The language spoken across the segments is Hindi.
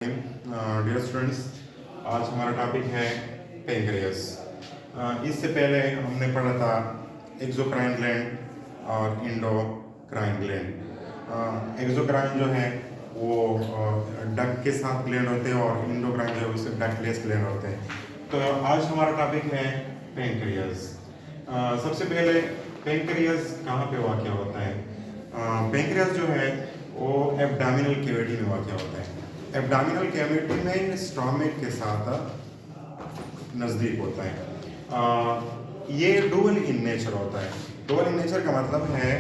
डियर स्टूडेंट्स, आज हमारा टॉपिक है पेंक्रियास। इससे पहले हमने पढ़ा था एक्सोक्राइन ग्लैंड और इंडोक्राइन ग्लैंड। एक्सोक्राइन जो है वो डक के साथ ग्लैंड होते हैं और इंडोक्राइन जो है उससे डकलेस ग्लैंड होते हैं। तो आज हमारा टॉपिक है पेंक्रियास। सबसे पहले पेंक्रियास कहाँ पे वाक़या होता है? पेंक्रियास जो है वो एब्डोमिनल कैविटी में वाक़या होता है। एब्डोमिनल कैविटी में स्टोमक के साथ नज़दीक होता है। ये डुअल इन नेचर होता है। डुअल इन नेचर का मतलब है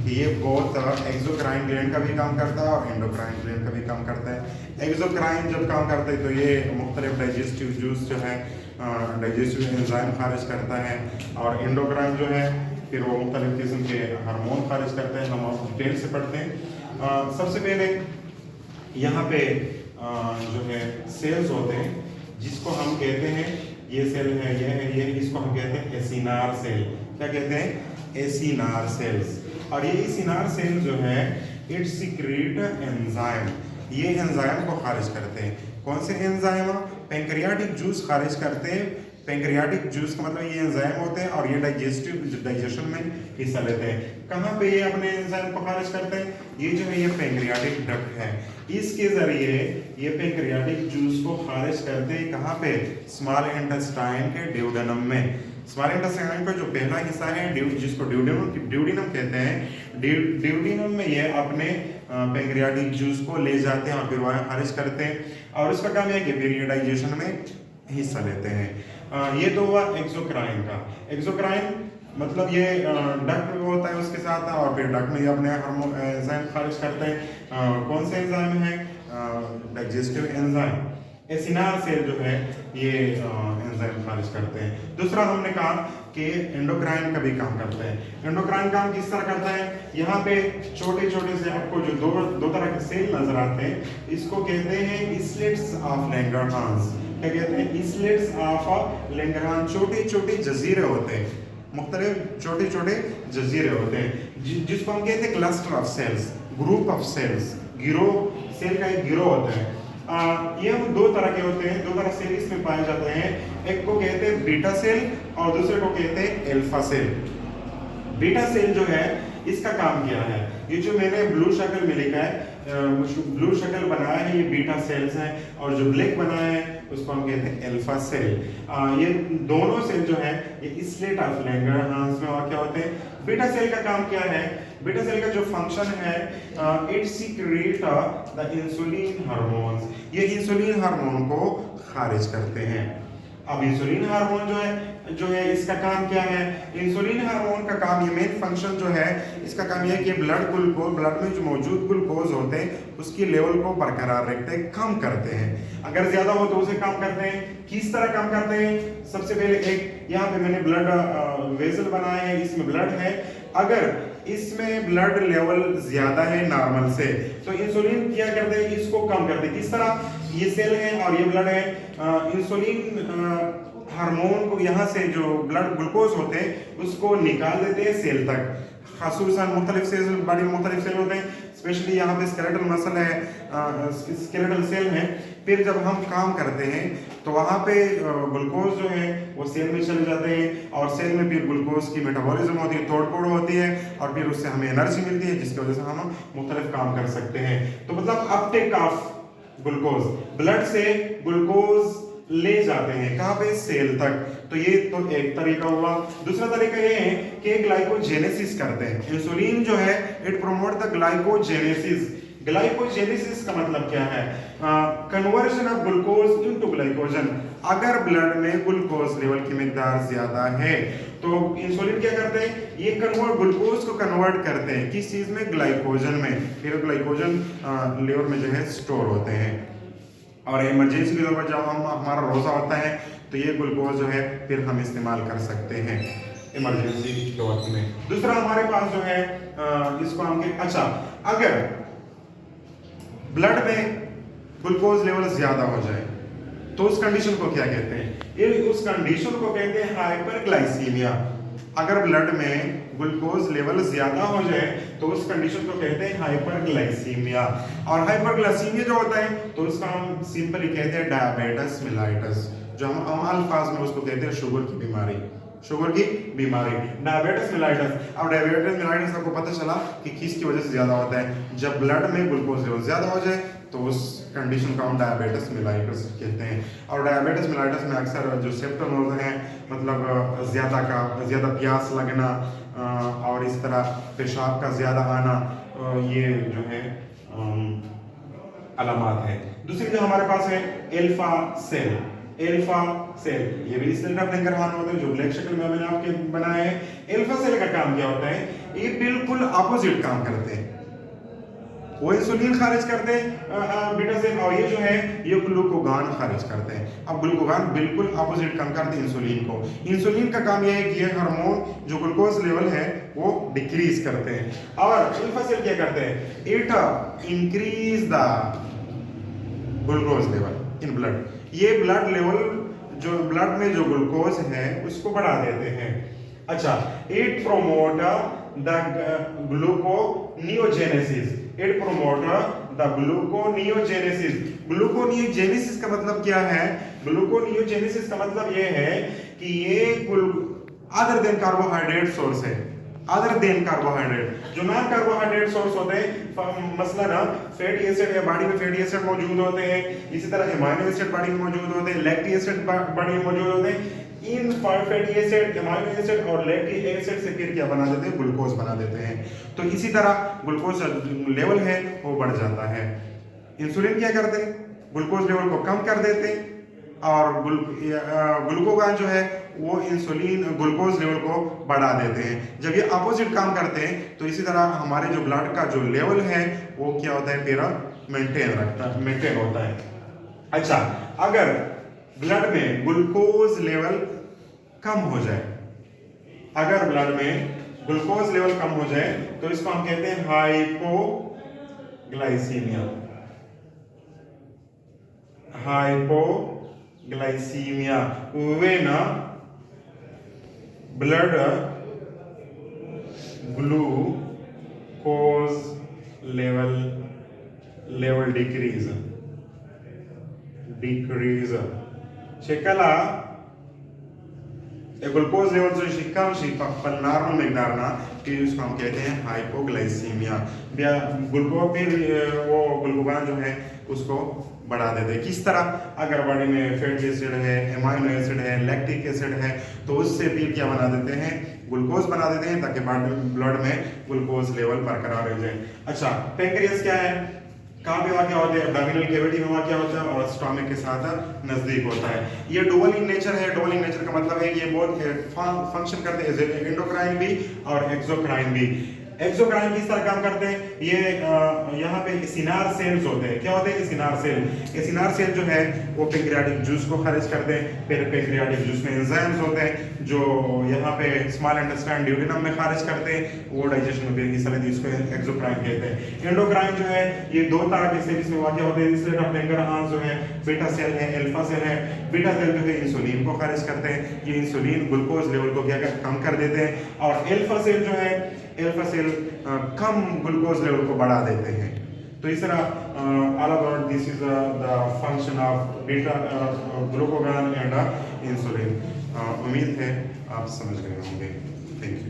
कि ये बोथ एक्सोक्राइन ग्लैंड का भी काम करता है और एंडोक्राइन ग्लैंड का भी काम करता है। एक्सोक्राइन जब काम करता है तो ये मुख्तलिफ डाइजेस्टिव जूस जो है डाइजेस्टिव एंजाइम खारिज करता है, और एंडोक्राइन जो है फिर वो मुख्तलिफ किस्म के हार्मोन खारिज करते हैं। हम डिटेल से पढ़ते हैं। सबसे पहले यहाँ पे जो है सेल्स होते हैं जिसको हम कहते हैं, ये सेल है, ये इसको हम कहते हैं एसिनार सेल। क्या कहते हैं? Acinar cells. और ये एसिनार सेल जो है इट सीक्रेट एंजाइम। ये एंजाइम को खारिज करते हैं। कौन से एंजाइम? पेंक्रियाटिक जूस खारिज करते हैं। पेंक्रियाटिक जूस का मतलब ये एंजाइम होते हैं और ये डाइजेशन में हिस्सा लेते हैं। कहाँ पे ये अपने एंजाइम को खारिज करते हैं? ये जो है ये पेंक्रियाटिक डक्ट है, इसके जरिए ये पेंक्रियाटिक जूस को खारिज करते हैं। कहाँ पे? स्मॉल इंटेस्टाइन के ड्यूडेनम में। स्मॉल इंटेस्टाइन का जो पहला हिस्सा है जिसको ड्यूडेनम कहते हैं, ड्यूडेनम में ये अपने पेंक्रियाटिक जूस को ले जाते हैं और फिर वहाँ खारिज करते हैं, और उसका काम है कि फिर ये डाइजेशन में हिस्सा लेते हैं। ये तो हुआ एक्सोक्राइन का। एक्सोक्राइन मतलब ये डक्ट होता है उसके साथ, और फिर डक्ट में ये अपने हार्मोन एंजाइम खारिज करते हैं। कौन से एंजाइम है? Digestive enzyme. एसिनार सेल जो है ये एंजाइम खारिज करते हैं। दूसरा हमने कहा कि एंडोक्राइन का भी काम करता है। एंडोक्राइन काम किस तरह करता है? यहाँ पे छोटे छोटे से आपको जो दो तरह के सेल नजर आते हैं, इसको कहते हैं इस्लेट्स ऑफ लैंगरहांस। क्या कहते हैं? इस्लेट्स ऑफ लैंगरहांस। छोटे छोटे जजीरे होते हैं, मुख्तलिफ छोटे छोटे जजीरे होते हैं जिसको हम कहते हैं cluster of cells, group of cells. गिरोह, सेल का एक गिरोह होता है। ये हम दो तरह के होते हैं, दो तरह सेल इसमें पाए जाते हैं। एक को कहते हैं बीटा सेल और दूसरे को कहते हैं अल्फा सेल। बीटा सेल जो है इसका काम क्या है? ये जो मैंने ब्लू शक्ल में लिखा है, ब्लू शक्ल बनाया है, ये बीटा सेल्स हैं, और जो ब्लैक बनाया है उसको हम कहते हैं अल्फा सेल। ये दोनों सेल जो है ये इस्लेट ऑफ लैंगरहांस में वाक़या होते हैं। बीटा सेल का काम क्या है? बीटा सेल का जो फंक्शन है, it secret the insulin hormones. ये इंसुलिन हार्मोन को खारिज करते हैं। अब इंसुलिन हार्मोन जो है इसका काम क्या है? इंसुलिन हार्मोन का काम, ये मेन फंक्शन जो है इसका काम ये है कि ब्लड में जो मौजूद ग्लूकोज होते हैं उसकी लेवल को बरकरार रखते हैं, कम करते हैं। अगर ज्यादा हो तो उसे कम करते हैं। किस तरह कम करते हैं? सबसे पहले एक यहाँ पे मैंने ब्लड वेसल बनाया है, इसमें ब्लड है। अगर इसमें ब्लड लेवल ज्यादा है नॉर्मल से, तो इंसुलिन क्या करते हैं? इसको कम करते हैं। किस तरह? ये सेल है और ये ब्लड है। इंसुलिन हार्मोन को यहाँ से जो ब्लड ग्लूकोज होते हैं उसको निकाल देते हैं सेल तक। खासूसन मुख्तलिफ सेल, बॉडी में मुख्तलिफ सेल होते हैं, स्पेशली यहाँ पे स्केलेटल मसल है, स्केलेटल सेल है। फिर जब हम काम करते हैं तो वहाँ पे ग्लूकोज जो है वो सेल में चले जाते हैं, और सेल में फिर ग्लूकोज की मेटाबॉलिज्म होती है, तोड़-फोड़ होती है, और फिर उससे हमें एनर्जी मिलती है जिसकी वजह से हम मुख्तलिफ काम कर सकते हैं। तो मतलब अपटेक ऑफ ग्लूकोज, ब्लड से ग्लूकोज ले जाते हैं कहाँ पे? सेल तक। तो ये तो एक तरीका हुआ। दूसरा तरीका ये है कि ग्लाइकोजेनेसिस करते हैं। इंसुलिन जो है it promote the glycogenesis. Glycogenesis का मतलब क्या है? Conversion of glucose into glycogen. अगर ब्लड में ग्लूकोज लेवल की मिकदार ज्यादा है तो इंसुलिन क्या करते हैं? ये ग्लूकोज को कन्वर्ट करते हैं किस चीज में? ग्लाइकोजन में। फिर ग्लाइकोजन लीवर में जो है स्टोर होते हैं, और इमरजेंसी के तौर पर जब हमारा रोजा होता है तो ये ग्लूकोज जो है फिर हम इस्तेमाल कर सकते हैं इमरजेंसी के वक्त में। दूसरा हमारे पास जो है इसको हम अच्छा, अगर ब्लड में ग्लूकोज लेवल ज्यादा हो जाए तो उस कंडीशन को क्या कहते हैं? ये उस कंडीशन को कहते हैं हाइपरग्लाइसीमिया। अगर ब्लड में ग्लूकोज लेवल ज्यादा हो जाए तो उस कंडीशन को कहते हैं हाइपरग्लाइसीमिया। और हाइपरग्लाइसीमिया जो होता है तो उसका हम सिंपली कहते हैं डायबिटिस मेलाइटस, जो हम आम अल्फाज में उसको कहते हैं शुगर की बीमारी, शुगर की बीमारी, डायबिटिस मेलाइटस। अब डायबिटिस मेलाइटस आपको पता चला कि किसकी वजह से ज्यादा होता है, जब ब्लड में ग्लूकोज लेवल ज्यादा हो जाए तो उस कंडीशन को हम डायबिटिस मेलाइटस कहते हैं। और डायबिटिस मेलाइटस में अक्सर जो सिम्टम होते हैं, मतलब ज़्यादा प्यास लगना और इस तरह पेशाब का ज़्यादा आना, ये जो है अलामत है। दूसरी जो हमारे पास है एल्फा सेल, एल्फा सेल, ये भी इस तरह अपने हार्मोन होते हैं जो ब्लैक शक्ल में मैंने आपके बनाए हैं। एल्फा सेल का काम क्या होता है, ये बिल्कुल अपोजिट काम करते हैं। वो इंसुलिन खारिज करते हैं बीटा सेल, और ये जो है ये ग्लूकोगान खारिज करते हैं। अब ग्लूकोगान बिल्कुल अपोजिट काम करते हैं इंसुलिन को। इंसुलिन का काम यह है कि ये हार्मोन जो ग्लूकोज लेवल है वो डिक्रीज करते हैं। और अल्फा सेल क्या करते हैं, it increase the glucose level in blood. ये ब्लड लेवल जो ब्लड में जो ग्लूकोज है उसको बढ़ा देते हैं। अच्छा, it promote the gluconeogenesis, it promote the gluconeogenesis. Gluconeogenesis का मतलब क्या है, ग्लूकोनियोजेनेसिस का मतलब ये है कि ये अदर देन कार्बोहाइड्रेट सोर्स है, अदर देन कार्बोहाइड्रेट। जो नॉन कार्बोहाइड्रेट सोर्स होते हैं, मसलन फैटी एसिड है, बॉडी में फैटी एसिड मौजूद होते हैं, इसी तरह एमाइनो एसिड बॉडी में मौजूद होते हैं, लैक्टिक एसिड बॉडी में मौजूद होते हैं। इन फैटी एसिड, एमाइनो एसिड और लैक्टिक एसिड से फिर क्या बना देते हैं, ग्लूकोज बना देते हैं। तो इसी तरह ग्लूकोज लेवल है वो बढ़ जाता है। इंसुलिन क्या करते हैं, ग्लूकोज लेवल को कम कर देते हैं, और ग्लूकोगान जो है वो इंसुलिन ग्लूकोज लेवल को बढ़ा देते हैं। जब ये अपोजिट काम करते हैं तो इसी तरह हमारे जो ब्लड का जो लेवल है वो क्या होता है, फिर मेंटेन होता है। अच्छा, अगर ब्लड में ग्लूकोज लेवल कम हो जाए, अगर ब्लड में ग्लूकोज लेवल कम हो जाए तो इसको हम कहते हैं hypoglycaemia, hypoglycaemia when blood glucose level decrease शेकला ग्लूकोज लेवल जो शिकम पर नॉर्मल मिकदार ना, फिर उसको हम कहते हैं हाइपोग्लाइसीमिया। ग्लूकोज फिर वो ग्लूकोगान जो है उसको बढ़ा देते हैं। किस तरह, अगर बॉडी में फैटी एसिड है, एमाइनो एसिड है, लैक्टिक एसिड है, तो उससे फिर क्या बना देते हैं, ग्लूकोज बना देते हैं, ताकि ब्लड में ग्लूकोज लेवल बरकरार रह जाए। अच्छा, पैंक्रियास क्या है, कहाँ पे वाक़या होता है, एब्डोमिनल कैविटी में वाक़या होता है और स्टमक के साथ नजदीक होता है। ये डुअल इन नेचर है। डुअल इन नेचर का मतलब है कि ये बहुत फंक्शन करते हैं, एंडोक्राइन भी और एक्सोक्राइन भी। एक्सोक्राइन किस तरह काम करते हैं, ये यहाँ पे सिनार सेल्स होते हैं। क्या होते हैं सिनार सेल, ये सिनार सेल जो है वो पैंक्रियाटिक जूस को खारिज करते हैं। फिर पैंक्रियाटिक जूस में एंजाइम्स होते हैं जो यहाँ पे स्मॉल इंटेस्टाइन ड्यूडेनम में खारिज करते हैं, वो डाइजेशन में फिर हिस्सा लेते हैं, इसको एक्सोक्राइन कहते हैं। एंडोक्राइन जो है ये दो तरह के सेल इसमें वाक़या होते हैं, इसलिए लैंगरहांस जो है बीटा सेल है, अल्फा सेल है। बीटा सेल जो है इंसुलिन को खारिज करते हैं, ये इंसुलिन ग्लूकोज लेवल को क्या कम कर देते हैं, और अल्फा सेल जो है, अल्फा सेल कम ग्लूकोज लेवल को बढ़ा देते हैं। तो इस तरह all about this is the function of beta glucagon and insulin. उम्मीद है आप समझ गए होंगे। Thank you.